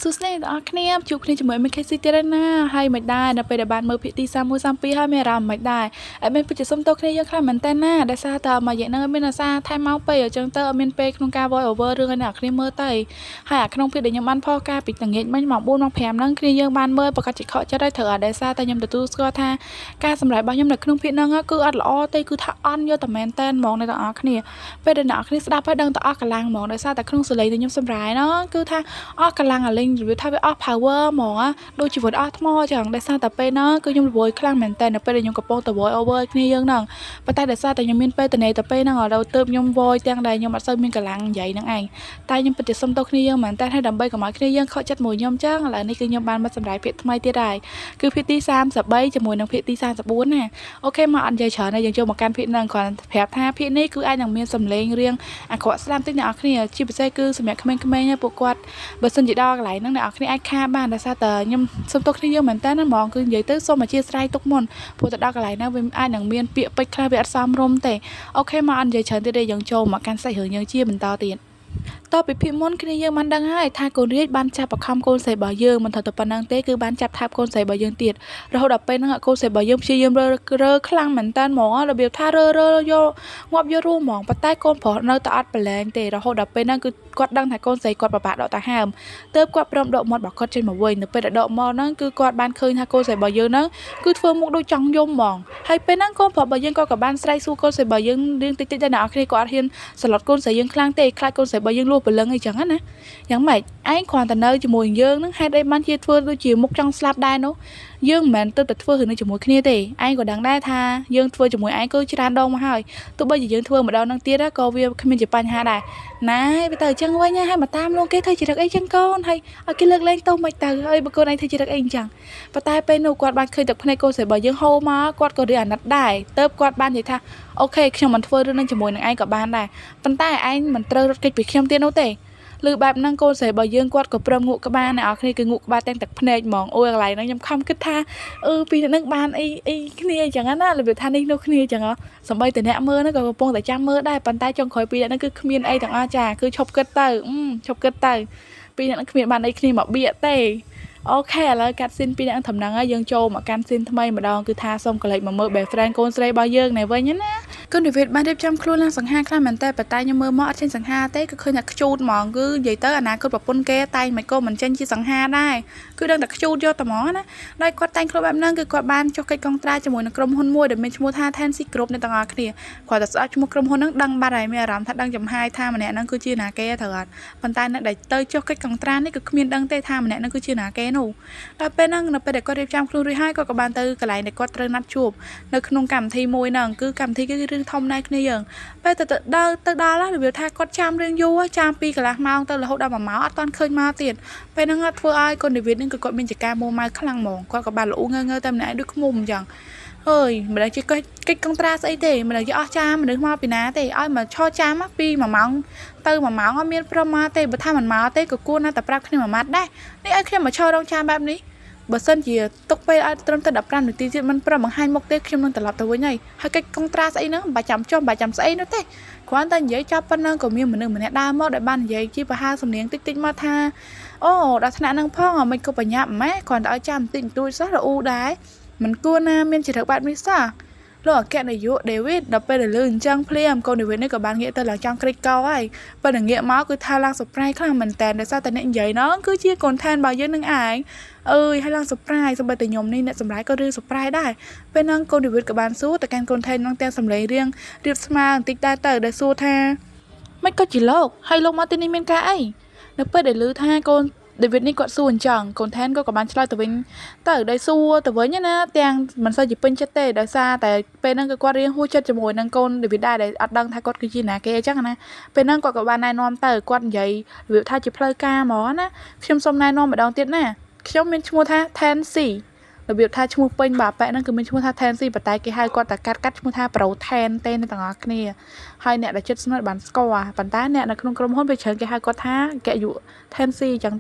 សួស្តីអ្នកនរគ្នាជួបគ្នាជាមួយមិត្ត KC ទៀតហើយណាហើយមិនដែរនៅពេលដែលបានមើលភាគទី31 32ហើយមានអារម្មណ៍មិនដែរអត់មានពិតជាសុំទោសគ្នាយើងខ្លះមែនតើណាដែលសារតើមួយរយៈហ្នឹងអត់មានអាសាថែមមកពេកអញ្ចឹងទៅអត់មានពេលក្នុងការ voice over រឿងឲ្យអ្នកគ្នាមើលទៅហើយអាក្នុងភាពដែលខ្ញុំបានផុសការពីល្ងាចមិញម៉ោង4ម៉ោង5ហ្នឹងគ្នាយើងបានមើលប្រកាសជាខកចិត្តហើយត្រូវអត់ដែលសារតែខ្ញុំទទួលស្គាល់ថាការសម្រេចរបស់ខ្ញុំនៅក្នុងភាគហ្នឹងគឺអត់ល្អទេគឺថាអន់យកតែមែនតើហ្មងអ្នកនរគ្នាពេលដែលអ្នកនរគ្នាស្ដាប់ហើយដឹងតែអស់កម្លាំងហ្មងដោយសារតែក្នុងសលេងដែលខ្ញុំសម្រាយហ្នឹងគឺថាអស់កម្លាំងអាលេងរបៀបថាវាអស់ power ហ្មងដូចជីវិតអស់ថ្មចឹងដោយសារតែពេលហ្នឹងគឺខ្ញុំរវល់ខ្លាំងមែនតើនៅពេលដែលខ្ញុំកំពុងតែ voice over គ្នាយើងហ្នឹងប៉ុន្តែដោយសារតែខ្ញុំមានពេលទៅពេលហ្នឹងឥឡូវទៅខ្ញុំ voice ទាំងដែលខ្ញុំអត់សូវមានកម្លាំងនិយាយហ្នឹងឯងតែខ្ញុំពិតជាសុំទោសគ្នាយើងមែនតើហើយដើម្បីកុំឲ្យគ្នាយើងខកចិត្តមួយខ្ញុំចឹងឥឡូវនេះគឺខ្ញុំបានមកសម្រាប់ភាគថ្មីទៀតហើយគឺភាគទី33ជាមួយនឹងភាគទី34ណាអូខេមកអត់និយាយច្រើនទេយើងចូលមកកាន់ភាគហ្នឹងគ្រាន់ប្រាប់ថាភាគនេះគឺអាចនឹងមានសំឡេងរៀងអាក្រក់ស្ដាប់តិចអ្នកនរគ្នាជាពិសេសគឺសម្រាប់ក្មេងៗពួកគាត់បើសិនជាដល់កន្លែងហ្នឹងអ្នកនរគ្នាអាចខាបានដោយសារតែខ្ញុំសុំទោសគ្នាយើងមែនតើណាហ្មងគឺនិយាយទៅសូមអធិស្ឋានទុកមុនព្រោះទៅដល់កន្លែងហ្នឹងវាអាចនឹងមានពាក្យពេចន៍ខ្លះវាអត់សមរម្យទេអូខេមកអត់និយាយច្រើនទៀតទេយើងចូលមកកាន់សាច់រឿងយើងជាបន្តទៀតតពីភាគមុនគ្នាយើងបានដឹងហើយថាកូនរាជបានចាប់បខំកូនស្រីរបស់យើងមិនថាទៅប៉ុណ្ណឹងទេគឺបានចាប់ថាបកូនស្រីរបស់យើងទៀតរហូតដល់ពេលហ្នឹងកូនស្រីរបស់យើងព្យាយាមរើខ្លាំងមែនតើហ្មងរបៀបថារើយកងាប់យករួមហ្មងប៉ុន្តែកូនប្រុសនៅតែអត់ប្រឡែងទេរហូតដល់ពេលហ្នឹងគឺគាត់ដឹងថាកូនស្រីគាត់ប្របាក់ដកតាហើមទើបគាត់ព្រមដកមាត់របស់គាត់ចេញមកវិញនៅពេលដែលដកមាត់ហ្នឹងគឺគាត់បានឃើញថាកូនស្រីរបស់យើងហ្នឹងគឺធ្វើមុខដូចចង់យំហ្មងហើយពេលហ្នឹងកូនប្រុសរបស់យើងក៏បានស្រែកសួរកូនស្រីរបស់យើងរឿងតិចៗដែរអ្នកនរគ្នាក៏អត់ហ៊ានសន្លត់កូនស្រីយើងខ្លាំងទេខ្លាចកូនស្រីរបស់យើងលួសព្រលឹងអីចឹងណាយ៉ាងម៉េចឯងគ្រាន់តែនៅជាមួយយើងហ្នឹងហេតុអីបានជាធ្វើដូចជាមុខចង់ស្លាប់ដែរនោះយើងមិនមែនទៅតែធ្វើរឿងនេះជាមួយគ្នាទេឯងក៏ដឹងដែរថាយើងធ្វើជាមួយឯងគឺច្រើនដងមកហើយទោះបីជាយើងធ្វើម្ដងហ្នឹងទៀតក៏វាគ្មានជាបញ្ហាដែរណាវាទៅអញ្ចឹងវិញហើយមកតាមលោកគេធ្វើចរិតអីចឹងកូនហើយឲ្យគេលើកលែងទោសមិនទៅអើយបើកូនឯងធ្វើចរិតអីអញ្ចឹងប៉ុន្តែពេលនោះគាត់បានឃើញទឹកភ្នែកកូនស្រីរបស់យើងហូរមកគាត់ក៏រៀងអាណិតដែរទៅគាត់បាននិយាយថាអូខេខ្ញុំមិនធ្វើរឿងនេះជាមួយនឹងឯងក៏បានដែរប៉ុន្តែឯងមិនត្រូវរត់គេចពីខ្ញុំទៀតនោះទេឬបែបហ្នឹងកូនស្រីរបស់យើងគាត់ក៏ព្រមងក់ក្បាលអ្នកនរគ្នាគឺងក់ក្បាលទាំងទឹកភ្នែកហ្មងអូយកន្លែងហ្នឹងខ្ញុំខំគិតថាពីហ្នឹងបានអីគ្នាអញ្ចឹងណារបៀបថានេះនោះគ្នាអញ្ចឹងសម្បីតែអ្នកមើលហ្នឹងក៏កំពុងតែចាំមើលដែរប៉ុន្តែចុងក្រោយពីអ្នកហ្នឹងគឺគ្មានអីទាំងអស់ចាគឺឈប់គិតទៅពីអ្នកហ្នឹងគ្មានបានអីគ្នាមកបៀកទេអូខេឥឡូវកាត់ស៊ីនពីអ្នកត្រឹមហ្នឹងហើយយើងចូលមកកាន់ស៊ីនថ្មីម្ដងគឺថាសូមកលេចមកមើល best friend កូនស្រីរបស់យើងណែវិញណាកូនឌីវីតបានរៀបចំខ្លួនឡើងសង្ហាខ្លះមែនតែប៉ុន្តែខ្ញុំមើលមកអត់ចេញសង្ហាទេគឺឃើញតែខ្ជូតហ្មងគឺនិយាយទៅអនាគតប្រពន្ធគេតែមិនក៏មិនចេញជាសង្ហាដែរគឺដឹងតែខ្ជូតយកតែហ្មងណាដោយគាត់តែងខ្លួនបែបហ្នឹងគឺគាត់បានចុះកិច្ចកងត្រាជាមួយនឹងក្រុមហ៊ុនមួយដែលមានឈ្មោះថា Tensi Group អ្នកទាំងអស់គ្នាគាត់តែស្ដាប់ឈ្មោះក្រុមហ៊ុនហ្នឹងដឹងបាត់ហើយមានអារម្មណ៍ថាដឹងចំហាយថាម្នាក់ហ្នឹងគឺជាណាគេត្រូវអត់ប៉ុន្តែអ្នកដែលទៅចុះកិច្ចកងត្រានេះគឺគ្មានដឹងទេថាម្នាក់ហ្នឹងគឺជាណាគេនោះដល់ពេលហ្នឹងនៅពេលដែលគាត់រៀបចំខ្លួនរួចហើយគាត់ក៏បានទៅកន្លែងដែលគាត់ត្រូវណាត់ជួបនៅក្នុងកម្មវិធីមួយហ្នឹងគឺកម្មវិធីគឺរឿងធំដែរគ្នាយើងពេលទៅដល់របៀបថាគាត់ចាំរឿងយូរចាំពីកន្លះម៉ោងទៅរហូតដល់1ម៉ោងអត់ទាន់ឃើញមកទៀតពេលហ្នឹងគាត់ធ្វើឲ្យកូនឌីវីតហ្នឹងគឺគាត់មានចការមួម៉ៅខ្លាំងហ្មងគាត់ក៏បានលូងើតែម្នាក់ឯងដូចឃ្មុំអញ្ចឹងអើយមិនដឹងជាកិច្ចកងត្រាស្អីទេមិនដឹងជាអស់ចាមនុស្សមកពីណាទេឲ្យមកឈរចាំពី1ម៉ោងទៅ1ម៉ោងអត់មានព្រមមកទេបើថាមិនមកទេក៏គួរណាស់តែប្រាប់គ្នាមួយម៉ាត់ដែរនេះឲ្យខ្ញុំមកឈររងចាំបែបនេះបើសិនជាទុកពេលឲ្យត្រឹមតែ15នាទីទៀតមិនព្រមបង្ហាញមុខទេខ្ញុំនឹងត្រឡប់ទៅវិញហើយកិច្ចកងត្រាស្អីហ្នឹងមិនបាច់ចាំចុះមិនបាច់ចាំស្អីនោះទេគ្រាន់តែនិយាយចាប់ប៉ុណ្ណឹងក៏មានមនុស្សម្នាក់ដើរមកដែលបាននិយាយជាប្រហែលសំនៀងតិចមកថាអូដល់ថ្នាក់ហ្នឹងផងមិនក៏បញ្ញាប់ម៉ែគ្រាន់តែឲ្យចាំបន្តិចបន្តួចសោះរអ៊ូដែរមិនគួរណាមានចរិតបែបនេះសោះលោកអគ្គនាយក David ដល់ពេលដែលលឺអញ្ចឹងភ្លាមកូន David នេះក៏បានងាកទៅឡើងចង់គ្រិចកោហើយប៉ុន្តែងាកមកគឺថាឡើង surprise ខ្លាំងមែនតើដោយសារតែអ្នកនិយាយហ្នឹងគឺជា content របស់យើងនឹងឯងអើយហើយឡើង surprise សូម្បីតែខ្ញុំនេះអ្នកសម្រាប់ក៏រឿង surprise ដែរពេលហ្នឹងកូន David ក៏បានសួរទៅកាន់ content ហ្នឹងទាំងសម្លេងរៀងរៀបស្មើបន្តិចដែរទៅដែលសួរថាមិនក៏ជាលោកហើយលោកមកទីនេះមានការអីនៅពេលដែលឮថាកូនDavid នេះគាត់សួរអញ្ចឹង content ក៏បានឆ្លើយទៅវិញទៅដោយសួរទៅវិញណាទាំងមិនសូវជាពេញចិត្តទេដោយសារតែពេលហ្នឹងគឺគាត់រៀងហួសចិត្តជាមួយនឹងកូន David ដែរដែលអត់ដឹងថាគាត់គឺជាណាគេអញ្ចឹងណាពេលហ្នឹងគាត់ក៏បានណែនាំទៅគាត់និយាយរបៀបថាជាផ្លូវការហ្មងណាខ្ញុំសូមណែនាំម្ដងទៀតណាខ្ញុំមានឈ្មោះថា Tensi របៀបថាឈ្មោះពេញបាទប៉ែហ្នឹងគឺមានឈ្មោះថា Tensi ប៉ុន្តែគេហៅគាត់តែកាត់ឈ្មោះថា Pro Ten ទេអ្នកទាំងអស់គ្នាហើយអ្នកដែលចិត្តស្និទ្ធបានស្គាល់ប៉ុន្តែអ្នកនៅក្នុងក្រុមហ៊ុនវាច្រើនគេហៅគាត់ថាកយុ Tensi អញ្ចឹង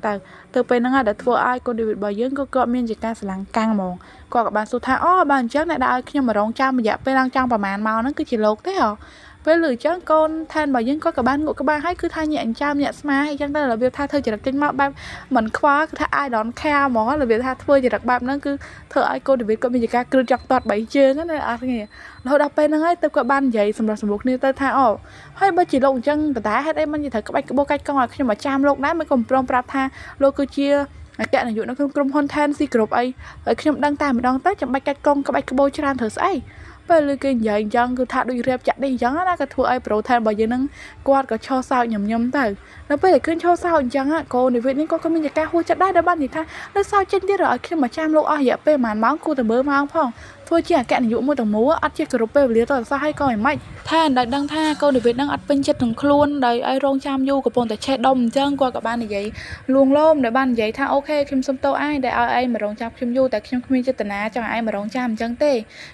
ទៅពេលហ្នឹងដែលធ្វើឲ្យកូន David របស់យើងក៏គាត់មានជាការស្រឡាំងកាំងហ្មងគាត់ក៏បានសួរថាអូបើអញ្ចឹងអ្នកដែលឲ្យខ្ញុំមករងចាំរយៈពេលឡើងចាំប្រហែលម៉ោងហ្នឹងគឺជាលោកទេហ៎ ពេលលឺចឹងកូនថានរបស់យើងគាត់ក៏បានងក់ក្បាលហើយគឺថាញាក់ចាំញាក់ស្មាអីចឹងទៅរបៀបថាធ្វើចរិតចេញមកបែបមិនខ្វល់គឺថា I don't care ហ្មងរបៀបថាធ្វើចរិតបែបហ្នឹងគឺធ្វើឲ្យកូន David គាត់មានជាការគ្រឹះចង់តត3ជើងណាអត់គ្នារហូតដល់ពេលហ្នឹងហើយទៅគាត់បាននិយាយសម្រាប់សម្រួលគ្នាទៅថាអូហើយបើជាលោកអញ្ចឹងបណ្ដាហេតុអីមិនត្រូវក្បាច់ក្បោកាច់កង់ឲ្យខ្ញុំមកចាំលោកដែរមិនក៏ព្រមប្រាប់ថាលោកគឺជាអគ្គនាយកនៅក្នុងក្រុមហ៊ុន Tensi Group អីហើយខ្ញុំដឹងតែម្ដងទៅចាំបាច់កាច់កង់ក្បាច់ក្បោច្រើនធ្វើស្អីពេលលើគេនិយាយអញ្ចឹងគឺថាដូចរៀបចាក់នេះអញ្ចឹងណាក៏ធ្វើឲ្យប្រូថែនរបស់យើងហ្នឹងគាត់ក៏ឈរសោកញញឹមទៅនៅពេលដែលឃើញឈរសោកអញ្ចឹងកូននិវិតនេះគាត់ក៏មានការហួសចិត្តដែរដែលបាននិយាយថានៅសោកចិត្តទៀតឲ្យខ្ញុំមកចាំលោកអស់រយៈពេលប្រហែលម៉ោងគួរតែមើលម៉ោងផងធ្វើជាអគ្គនាយកមួយទាំងមូលអត់ជាគោរពពេលវេលាទៅសោះហើយក៏មិនថាដោយដឹងថាកូននិវិតហ្នឹងអត់ពេញចិត្តនឹងខ្លួនដោយឲ្យរងចាំយូរកំពុងតែឆេះដុំអញ្ចឹងគាត់ក៏បាននិយាយលួងលោមដែលបាននិយាយថាអូខេខ្ញុំសុំទោសឯងដែលឲ្យឯងមករងចាំខ្ញុំយូរតែខ្ញុំគ្មានចេតនាចង់ឲ្យឯងមករងចាំអញ្ចឹងទេ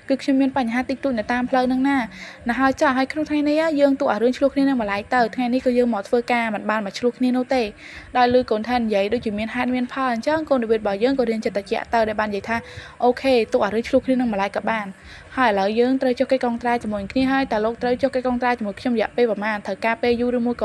គឺខ្ញុំមានបញ្ហាតិចតួចនៅតាមផ្លូវហ្នឹងណាហើយចាស់ហើយក្នុងថ្ងៃនេះយើងទូអារឿងឆ្លោះគ្នានឹងម្លាយទៅថ្ងៃនេះគឺយើងមកធ្វើការមិនបានមកឆ្លោះគ្នានោះទេដោយលឺកូនថានិយាយដូចជាមានហេតុមានផលអញ្ចឹងកូននិវិតរបស់យើងក៏រៀនចិត្តតិចទៅដែលបាននិយាយថាអូខេទូអារឿងឆ្លោះគ្នានឹងម្លាយក៏បានហើយឥឡូវយើងត្រូវចុះកិច្ចកងត្រាជាមួយគ្នាហើយតើលោកត្រូវចុះកិច្ចកងត្រាជាមួយខ្ញុំរយៈពេលប្រហែលត្រូវការពេលយូរឬមួយក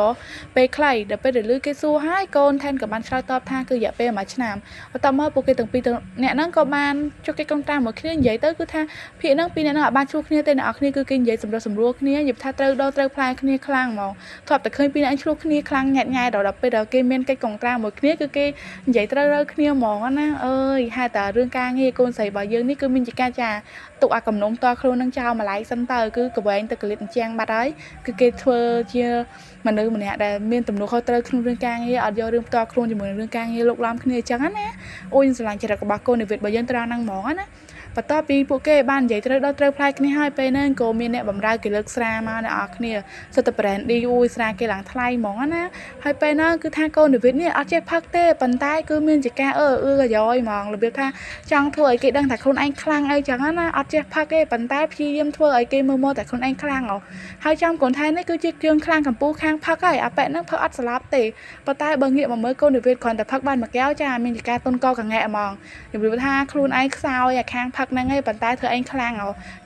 ៏ពេលខ្លីដល់ពេលដែលឮគេសួរហើយកូនថែនក៏បានឆ្លើយតបថាគឺរយៈពេល1ឆ្នាំបន្ទាប់មកពួកគេទាំងពីរអ្នកហ្នឹងក៏បានចុះកិច្ចកងត្រាមួយគ្នានិយាយទៅគឺថាភាគហ្នឹងពីរអ្នកហ្នឹងអាចបានជួបគ្នាទេអ្នកនរគ្នាគឺគេនិយាយសម្រុះសម្រួលគ្នានិយាយថាត្រូវដល់ត្រូវផ្លែគ្នាខ្លាំងហ្មងធ្លាប់តែឃើញពីរអ្នកឆ្លោះគ្នាខ្លាំងញ៉ាត់ញ៉ៃដល់ពេលដែលគេមានកិច្ចកងត្រាមួយគ្នាគឺគេនិយាយត្រូវគ្នាហ្មងណាអើយហេតុតែរឿងការងារកូនស្រីរបស់យើងនេះគឺមានជាការចាទុកអាកំណុំតខ្លួននឹងចោលម្លាយសិនទៅគឺកវែងទៅកលិតអញ្ចាំងបាត់ហើយគឺគេធ្វើជាមនុស្សម្នាក់ដែលមានទំនួលខុសត្រូវក្នុងរឿងការងារអត់យករឿងផ្ទាល់ខ្លួនជាមួយនឹងរឿងការងារលោកឡំគ្នាអញ្ចឹងណាអូយស្រឡាញ់ចរិតរបស់កូននិវិតរបស់យើងត្រង់ហ្នឹងហ្មងណាបន្ទាប់ពីពួកគេបាននិយាយត្រូវផ្លែគ្នាហើយពេលហ្នឹងក៏មានអ្នកបម្រើគេលើកស្រាមកអ្នកនរគ្នាសិតតែ brand ឌីអូយស្រាគេឡើងថ្លៃហ្មងណាហើយពេលហ្នឹងគឺថាកូននិវិតនេះអត់ចេះផឹកទេប៉ុន្តែគឺមានជាការកយ៉យហ្មងរបៀបថាចង់ធ្វើឲ្យគេដឹងថាខ្លួនឯងខ្លាំងអីចឹងណាអត់ចេះផឹកទេប៉ុន្តែព្យាយាមធ្វើឲ្យគេមើលមកតែខ្លួនឯងខ្លាំងហើយចំកូនថៃនេះគឺជាគ្រឿងខ្លាំងកម្ពុជាខាងផឹកហើយអាប៉ែហ្នឹងផឹកអត់ស្លាប់ទេប៉ុន្តែបើងាកមកមើលកូននិវិតគ្រាន់តែផឹកបានមួយកែវចាមានជាការតុនកកងែហ្មងនិយាយថាខ្លួនឯងខ្សោយអាខាងផឹកហ្នឹងឯងប៉ុន្តែធ្វើឯងខ្លាំង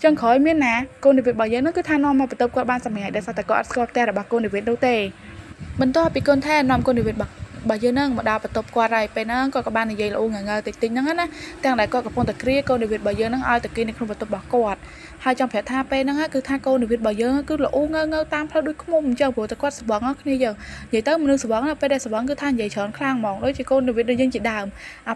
ចឹងក្រោយមានណាកូននិវិតរបស់យើងហ្នឹងគឺថានាំមកបន្ទប់គាត់បានសម្រាប់ដែលសតគាត់អត់ស្គាល់ផ្ទះរបស់កូននិវិតនោះទេបន្ទាប់ពីកូនថែនាំកូននិវិតបើយើងហ្នឹងមកដល់បន្ទប់គាត់ហើយពេលហ្នឹងគាត់ក៏បាននិយាយល្អងងើតិចតិចហ្នឹងណាទាំងដែលគាត់កំពុងតែគ្រាកូននិវិតរបស់យើងហ្នឹងឲ្យទៅគេនៅក្នុងបន្ទប់របស់គាត់ហើយចង់ប្រាប់ថាពេលហ្នឹងគឺថាកូននិវិតរបស់យើងគឺល្អងងើតាមផ្លូវដូចឃ្មុំអញ្ចឹងព្រោះតែគាត់ស្វឹងគ្នាយើងនិយាយទៅមនុស្សស្វឹងពេលដែលស្វឹងគឺថានិយាយច្រើនខ្លាំងហ្មងដូចជាកូននិវិតដូចយើងជាដើម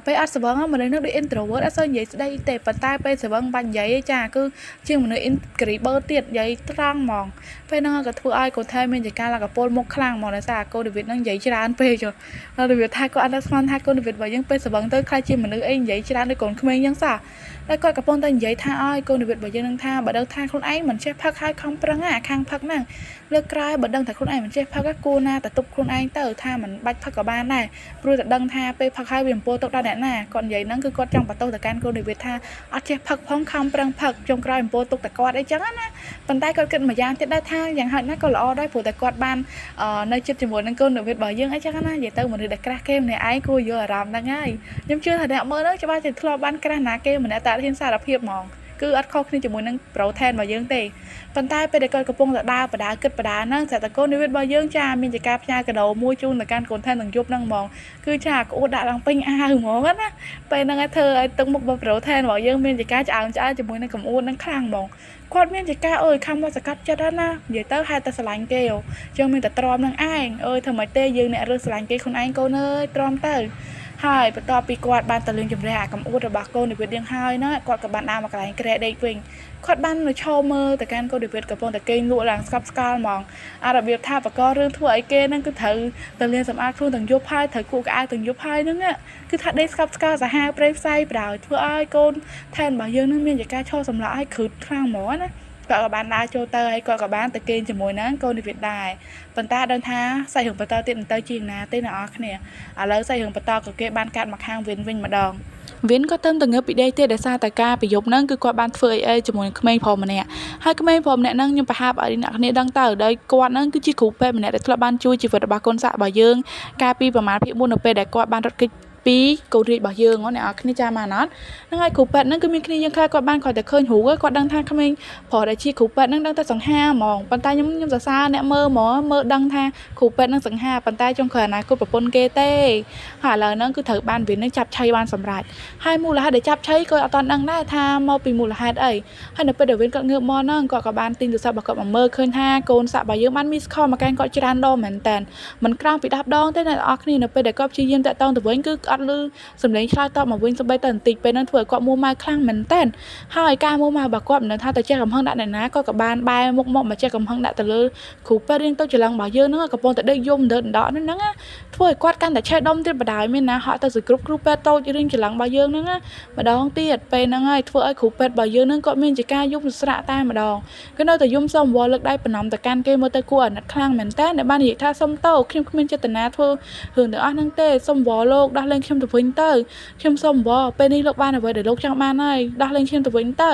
ពេលអត់ស្វឹងមនុស្សហ្នឹងដូច introvert អត់សូវនិយាយស្ដីទេប៉ុន្តែពេលស្វឹងបាច់និយាយចាគឺជាមនុស្ស introvert ទៀតនិយាយត្រង់ហ្មងពេលហ្នឹងក៏ធ្វើឲ្យកូនថែមានជាការឡើងកពលមុខខ្លាំងហ្មងដោយសារកូននិវិតហ្នឹងនិយាយច្រើនពេកចុះហើយនិយាយថាគាត់អត់ស្មានថាកូននិវិតរបស់យើងពេលស្វឹងទៅខ្លាចជាមនុស្សអីនិយាយច្រើនដូចកូនក្មេងអញ្ចឹងសោះតែគាត់កំពុងតែនិយាយថាឲ្យកូននិវិតរបស់យើងនឹងថាបើដឹងថាខ្លួនឯងមិនចេះផឹកហើយខំប្រឹងខាងផឹកហ្នឹងលើកក្រោយបើដឹងថាខ្លួនឯងមិនចេះផឹកគួរណាតែទប់ខ្លួនឯងទៅថាមិនបាច់ផឹកក៏បានដែរព្រោះតែដឹងថាពេលផឹកហើយវាអំពើទុកដល់អ្នកណាគាត់និយាយហ្នឹងគឺគាត់ចង់បន្ទោសទៅកាន់កូននិវិតថាអត់ចេះផឹកផងខំប្រឹងផឹកចុងក្រោយអំពើទុកតែគាត់អីចឹងណាប៉ុន្តែគាត់គិតម្យ៉ាងទៀតដែរថាយ៉ាងហោចណាស់ក៏ល្អដែរព្រោះតែគាត់បាននៅចិត្តជាមួយនឹងកូននិវិតរបស់យើងអីចឹងណានិយាយទៅមនុស្សដែលក្រាស់គេម្នាក់ឯងគួរយកអារម្មណ៍ហ្នឹងហើយខ្ញុំជឿថាអ្នកមើលហ្នឹងច្បាស់ជាធ្លាប់បានក្រាស់ណាគេម្នាក់តែហ៊ានសារភាពហ្មងគឺអត់ខុសគ្នាជាមួយនឹងប្រូថែនរបស់យើងទេប៉ុន្តែពេលដែលគាត់កំពុងតែដើរបដាគិតបដាហ្នឹងស្រាប់តែកូននិវិតរបស់យើងចាមានជាការផ្ញើកាដូមួយជូនទៅកាន់កូនថែនទាំងយប់ហ្នឹងហ្មងគឺចាក្អួតដាក់ឡើងពេញអាវហ្មងណាពេលហ្នឹងឲ្យធ្វើឲ្យទឹកមុខរបស់ប្រូថែនរបស់យើងមានជាការឆ្អើមឆ្អើជាមួយនឹងក្អួតហ្នឹងខ្លាំងហ្មងគាត់មានជាការខំមកសកាត់ចិត្តណានិយាយទៅហេតុតែស្រឡាញ់គេចឹងមានតែទ្រាំនឹងឯងធ្វើម៉េចទេយើងអ្នករើសស្រឡាញ់គេខ្លួនឯងកូនអើយទ្រាំទៅហើយបន្ទាប់ពីគាត់បានទៅលេងជំរះអាកំអួតរបស់កូននិវិតយើងហើយណាគាត់ក៏បានដើរមកកន្លែងក្រែដេកវិញគាត់បាននៅឈរមើលទៅកាន់កូននិវិតកំពុងតែគេងលក់ឡើងស្កប់ស្កល់ហ្មងរបៀបថាបករឿងធ្វើឲ្យគេហ្នឹងគឺត្រូវទៅលាងសម្អាតខ្លួនទាំងយប់ហើយត្រូវគូកក្អៅទាំងយប់ហើយហ្នឹងគឺថាដេកស្កប់ស្កល់សាហាវព្រៃផ្សៃបដ ாய் ធ្វើឲ្យកូនថែនរបស់យើងហ្នឹងមានជាការឈរសម្លាក់ឲ្យគ្រឹះខ្លាំងហ្មងណាគាត់ក៏បានដើរចូលទៅហើយគាត់ក៏បានទៅគេងជាមួយនឹងកូននិវិតដែរប៉ុន្តែដឹងថាសាច់រឿងបន្តទៀតមិនទៅជាងណាទេអ្នកនរគ្នាឥឡូវសាច់រឿងបន្តក៏គេបានកាត់មកខាងវិញម្ដងវិនក៏ទៅងើបពីដេកទេដោយសារតែការប្រយុទ្ធហ្នឹងគឺគាត់បានធ្វើអីជាមួយនឹងក្មេងប្រុសម្នាក់ហើយក្មេងប្រុសម្នាក់ហ្នឹងខ្ញុំប្រហាប់ឲ្យអ្នកគ្នាដឹងទៅដោយគាត់ហ្នឹងគឺជាគ្រូពេទ្យម្នាក់ដែលធ្លាប់បានជួយជីវិតរបស់កូនសាក់របស់យើងកាលពីប្រមាណភាគ4នៅពេលដែលគាត់បានរត់គេច ពីកូនរាជរបស់យើងអ្នកអរគ្នាចាំបានអត់ហ្នឹងហើយគ្រូពេទ្យហ្នឹងគឺមានគ្នាយើងខ្លះគាត់បានគាត់តែឃើញរូបគាត់ដឹងថាក្មេងប្រុសដែលជាគ្រូពេទ្យហ្នឹងដឹងតែសង្ហាហ្មងប៉ុន្តែខ្ញុំសរសើរអ្នកមើលហ្មងមើលដឹងថាគ្រូពេទ្យហ្នឹងសង្ហាប៉ុន្តែចុងក្រោយអនាគតប្រពន្ធគេទេហើយឥឡូវហ្នឹងគឺត្រូវបានវានឹងចាប់ឆៃបានសម្រេចហើយមូលហេតុដែលចាប់ឆៃគាត់អត់ទាន់ដឹងដែរថាមកពីមូលហេតុអីហើយនៅពេលដែលវិញគាត់ងើបមកហ្នឹងគាត់ក៏បានទិញទូរស័ព្ទរបស់គាត់មកមើលឃើញថាកូនសាក់របស់យើងបានមីសខលមកកាន់គាត់ច្រើនដងមែនតើមិនក្រៅពី10ដងទេអ្នកនរគ្នានៅពេលដែលគាត់ព្យាយាមតាក់ទងទៅវិញគឺអត់ឮសម្លេងឆ្លើយតបមកវិញសូម្បីតែបន្តិចពេលហ្នឹងធ្វើឲ្យគាត់មួម៉ៅខ្លាំងមែនតើហើយការមួម៉ៅរបស់គាត់មិនថាទៅចេះកំហឹងដាក់អ្នកណាគាត់ក៏បានបែរមុខមកចេះកំហឹងដាក់ទៅលើគ្រូពេទ្យរៀងទៅច្រឡឹងរបស់យើងហ្នឹងកំពុងតែដេកយំដណ្ដកហ្នឹងធ្វើឲ្យគាត់កាន់តែឆេះដុំទៀតបដាយមានណាហក់ទៅសគ្រប់គ្រូពេទ្យតូចរៀងច្រឡឹងរបស់យើងហ្នឹងម្ដងទៀតពេលហ្នឹងហើយធ្វើឲ្យគ្រូពេទ្យរបស់យើងហ្នឹងគាត់មានជាការយំស្រាក់តែម្ដងគឺនៅតែយំសុំវល់លើកដៃបំណំទៅកាន់គេមើលទៅគួរអាណិតខ្លាំងមែនតើអ្នកបាននិយាយថាសុំតោខ្ញុំគ្មានចេតនាធ្វើរឿងទាំងអស់ហ្នឹងទេសុំវល់លោកដោះលែងខ្ញុំទៅវិញទៅខ្ញុំសុំវល់ពេលនេះលោកបានអ្វីដែលលោកចង់បានហើយដោះលែងខ្ញុំទៅវិញទៅ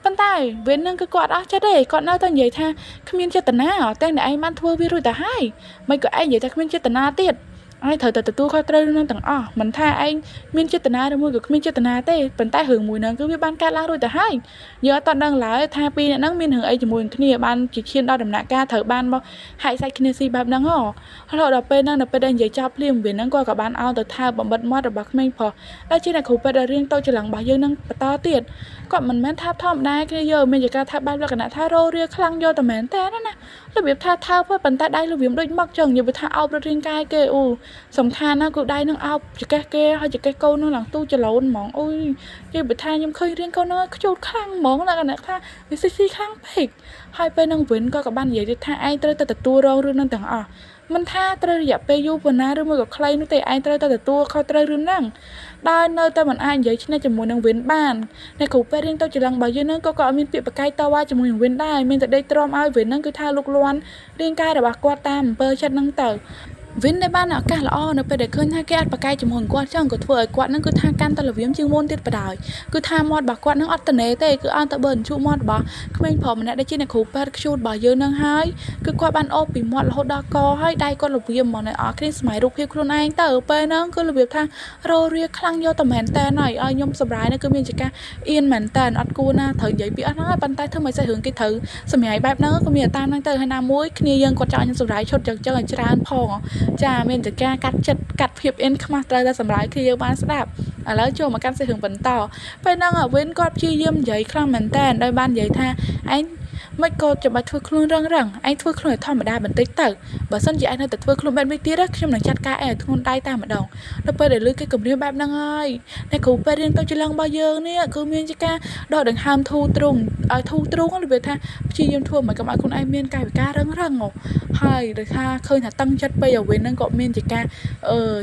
ប៉ុន្តែវិញហ្នឹងគឺគាត់អស់ចិត្តទេគាត់នៅតែនិយាយថាគ្មានចេតនាតែអ្នកឯងបានធ្វើវារួចទៅហើយមិនក៏ឯងនិយាយថាគ្មានចេតនាទៀតឯងត្រូវតែទទួលខុសត្រូវនឹងទាំងអស់មិនថាឯងមានចេតនាឬមួយក៏គ្មានចេតនាទេប៉ុន្តែរឿងមួយហ្នឹងគឺវាបានកើតឡើងរួចទៅហើយយើងអត់តដឹងឡើយថាពីរអ្នកហ្នឹងមានរឿងអីជាមួយគ្នាបានជាឈានដល់ដំណាក់កាលត្រូវបានមកហាយសាច់គ្នាស៊ីបែបហ្នឹងហ៎ដល់ពេលហ្នឹងនៅពេលដែលនិយាយចប់ភ្លាមវាហ្នឹងគាត់ក៏បានអោនទៅថាបំបិតមាត់របស់ក្មេងប្រុសដែលជាអ្នកគ្រូពេទ្យដែលរៀនតូចច្រឡឹងរបស់យើងហ្នឹងបន្តទៀតគាត់មិនមែនថាធម្មតាគ្នាយើងមានជាការថាបែបលក្ខណៈថារោរាខ្លាំងយកតែមែនតើណារបៀបថាថើប៉ុន្តែដៃរបៀបដូចមកចឹងនិយាយថាអោបរត់រាងកាយគេអូសំខាន់ណាស់គឺដៃនឹងអោបចកេះគេហើយចកេះកូននឹងឡើងទូចលូនហ្មងអូយនិយាយថាខ្ញុំឃើញរៀងកូននឹងខ្ជូតខ្លាំងហ្មងលក្ខណៈថាវាស៊ីខ្លាំងពេកហើយពេលនឹងវិញក៏បាននិយាយថាឯងត្រូវតែទទួលរងរឿងនឹងទាំងអស់មិនថាត្រូវរយៈពេលយូរប៉ុណ្ណាឬមួយក៏ខ្លីនោះទេឯងត្រូវតែទទួលខុសត្រូវរឿងហ្នឹងដោយនៅតែមិនអាចនិយាយឈ្នះជាមួយនឹងវិនបានអ្នកគ្រូពេទ្យរៀងទៅច្រឡឹងរបស់យើងហ្នឹងក៏អត់មានពាក្យប្រកែកតវ៉ាជាមួយនឹងវិនដែរមានតែដេកទ្រាំឲ្យវិនហ្នឹងគឺថាលុកលាន់រាងកាយរបស់គាត់តាមអំពើចិត្តហ្នឹងទៅវិនដែលបានឱកាសល្អនៅពេលដែលឃើញថាគេអត់ប្រកែកជាមួយគាត់ចឹងក៏ធ្វើឲ្យគាត់នឹងគឺថាកាន់តែល្វីមជាងមុនទៀតបដ ாய் គឺថាមាត់របស់គាត់នឹងអត់តនេទេគឺអត់ទៅបើជូមាត់របស់ក្មេងប្រុសម្នាក់ដែលជាអ្នកគ្រូពេទ្យខ្ជូតរបស់យើងនឹងហើយគឺគាត់បានអូសពីមាត់រហូតដល់កហើយដៃគាត់ល្វីមមកនៅអស់គ្នាស្មៃរូបភាពខ្លួនឯងទៅពេលហ្នឹងគឺរបៀបថារោរាខ្លាំងយកតែមែនតែនហើយឲ្យខ្ញុំសម្រាយនេះគឺមានជាការអៀនមែនតែនអត់គួរណាត្រូវនិយាយពីអស់ហ្នឹងហើយប៉ុន្តែធ្វើមិនសេះរឿងគេត្រូវសម្រាយបែបហ្នឹងក៏មានតាមហ្នឹងទៅហើយណាមួយគ្នាយើងគាត់ចង់ខ្ញុំសម្រាយឈុតចឹងឲ្យច្រើនផងចាមានតែការកាត់ចិត្តកាត់ភាពអៀនខ្មាស់ត្រូវតែសម្រាប់គ្នាយើងបានស្ដាប់ឥឡូវចូលមកកាន់សេះរឿងបន្តពេលហ្នឹងវិនគាត់ព្យាយាមនិយាយខ្លាំងមែនតើដោយបាននិយាយថាឯងមិនក៏ចាំបាច់ធ្វើខ្លួនរឹងឯងធ្វើខ្លួនធម្មតាបន្តិចទៅបើសិនជាឯងនៅតែធ្វើខ្លួនបែបនេះទៀតខ្ញុំនឹងចាត់ការឯងធ្ងន់ដៃតែម្ដងដល់ពេលដែលលឺគេគម្រាមបែបហ្នឹងហើយអ្នកគ្រូពេទ្យរៀនទៅច្រឡឹងរបស់យើងនេះគឺមានជាការដកដង្ហើមធូរទ្រង់ឲ្យធូរទ្រង់របៀបថាព្យាយាមធ្វើមកកុំឲ្យខ្លួនឯងមានកាយវិការរឹងហើយដូចថាឃើញថាតឹងចិត្តពេកឲ្យវិញហ្នឹងក៏មានជាការ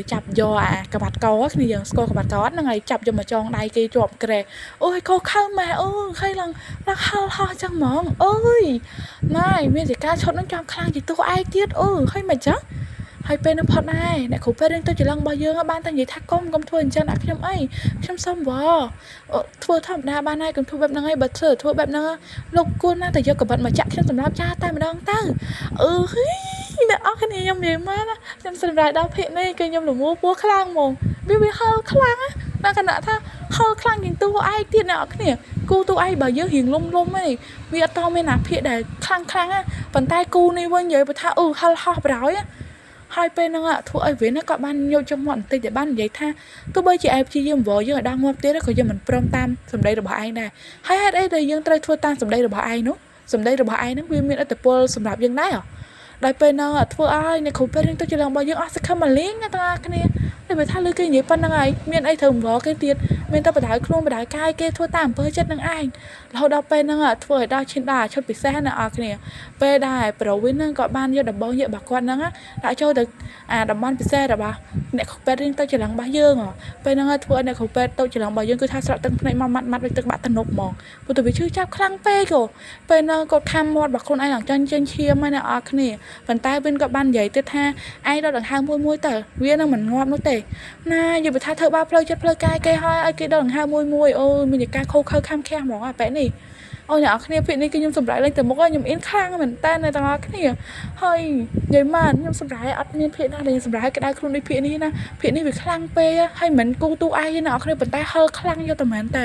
ចាប់យកអាក្បាត់កគ្នាយើងស្គាល់ក្បាត់កហ្នឹងហើយចាប់យកមកចងដៃគេជាប់ក្រែអូយកោខើម៉ែអូឃើញឡើងហោះចឹងហ្មងអូយណៃមានជាការឈុតនឹងចាំខ្លាំងជាទោះឯងទៀតឃើញមិនចឹងហើយពេលនឹងផុតដែរអ្នកគ្រូពេទ្យរៀងទៅច្រឡឹងរបស់យើងបានតែនិយាយថាកុំធ្វើអញ្ចឹងដាក់ខ្ញុំអីខ្ញុំសុំវល់ធ្វើធម្មតាបានហើយកុំធ្វើបែបហ្នឹងឯងបើធ្វើបែបហ្នឹងលោកគួរណាតែយកកបិតមកចាក់ខ្ញុំសម្រាប់ចាតែម្ដងទៅអ្នកអរគ្នាខ្ញុំនិយាយមកណាខ្ញុំសម្រាប់ដល់ភាគនេះគឺខ្ញុំលមួពោះខ្លាំងហ្មងវាហឹលខ្លាំងណាគណៈថាហឹលខ្លាំងជាងទូឯងទៀតអ្នកអរគ្នាគូទូឯងបើយើងរៀងលំឯងវាអត់តមានអាភាគដែលខ្លាំងប៉ុន្តែគូនេះវិញនិយាយថាហឹលហោះប្រហើយហើយពេលហ្នឹងធ្វើឲ្យវិញគាត់បានញោចចំមាត់បន្តិចតែបាននិយាយថាទោះបីជាឯងព្យាយាមវល់យើងឲ្យដល់ងាប់ទៀតក៏យើងមិនព្រមតាមសម្ដីរបស់ឯងដែរហើយហេតុអីដែលយើងត្រូវធ្វើតាមសម្ដីរបស់ឯងនោះសម្ដីរបស់ឯងហ្នឹងវាមានឥទ្ធិពលសម្រាប់យើងដែរដោយពេលហ្នឹងធ្វើឲ្យអ្នកគ្រូពេទ្យរៀងទៅច្រឡឹងរបស់យើងអស់សង្ឃឹមមកលេងណាទាំងអស់គ្នាតែបើថាលើគេនិយាយប៉ុណ្្នឹងហើយមានអីត្រូវវល់គេទៀតមានតែបដៅខ្លួនបដៅកាយគេធ្វើតាមអំពើចិត្តនឹងឯងរហូតដល់ពេលហ្នឹងធ្វើឲ្យដល់ឈានដល់ឈុតពិសេសណាអស់គ្នាពេលដែរប្រូវិនហ្នឹងក៏បានយកដំបងយករបស់គាត់ហ្នឹងដាក់ចូលទៅអាតំបន់ពិសេសរបស់អ្នកគ្រូពេទ្យរៀងទៅច្រឡឹងរបស់យើងពេលហ្នឹងធ្វើឲ្យអ្នកគ្រូពេទ្យទៅច្រឡឹងរបស់យើងគឺថាស្រក់ទឹកភ្នែកមកម៉ាត់ដូចទឹកបាក់ទំនប់ហ្មងព្រោះតែវាឈឺចាប់ខ្លាំងពេកពេលហ្នឹងគាត់ខំមាត់របស់ខ្លួនឯងឡើងចាញ់ឈាមហើយអ្នកអស់គ្នាប៉ុន្តែវិនក៏បាននិយាយទៅថាឯងដល់ដង្ហើមមួយទៅវានឹងមិនងាប់នោះទេណានិយាយថាធ្វើបាបផ្លូវចិត្តផ្លូវកាយគេហើយឲ្យគេដល់ដង្ហើមមួយអូមានតែការខូខើខាំខាំហ្មងពេលនេះ អូអ្នកនរគ្នាពាក្យនេះគឺខ្ញុំសម្រេចលេងទៅមុខហើយខ្ញុំអៀនខ្លាំងមែនតើអ្នកទាំងអស់គ្នាហើយនិយាយមកខ្ញុំសម្រេចអត់មានភាកណាដែលសម្រេចក្តៅខ្លួនដូចភាកនេះណាភាកនេះវាខ្លាំងពេកហើយមិនគូទូអាយទេអ្នកនរគ្នាប៉ុន្តែហឹលខ្លាំងយកតែមែនតើ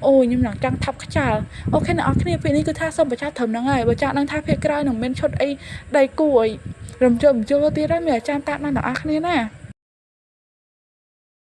អូខ្ញុំឡើងចង់ថាប់ខ្ចាល់អូខេអ្នកនរគ្នាភាកនេះគឺថាសូមបញ្ចប់ត្រឹមហ្នឹងហើយបើចង់ដឹងថាភាកក្រោយនឹងមានឈុតអីដៃគូអីរំជើបទៀតហើយមានអាចារ្យតាមដានអ្នកនរគ្នាណា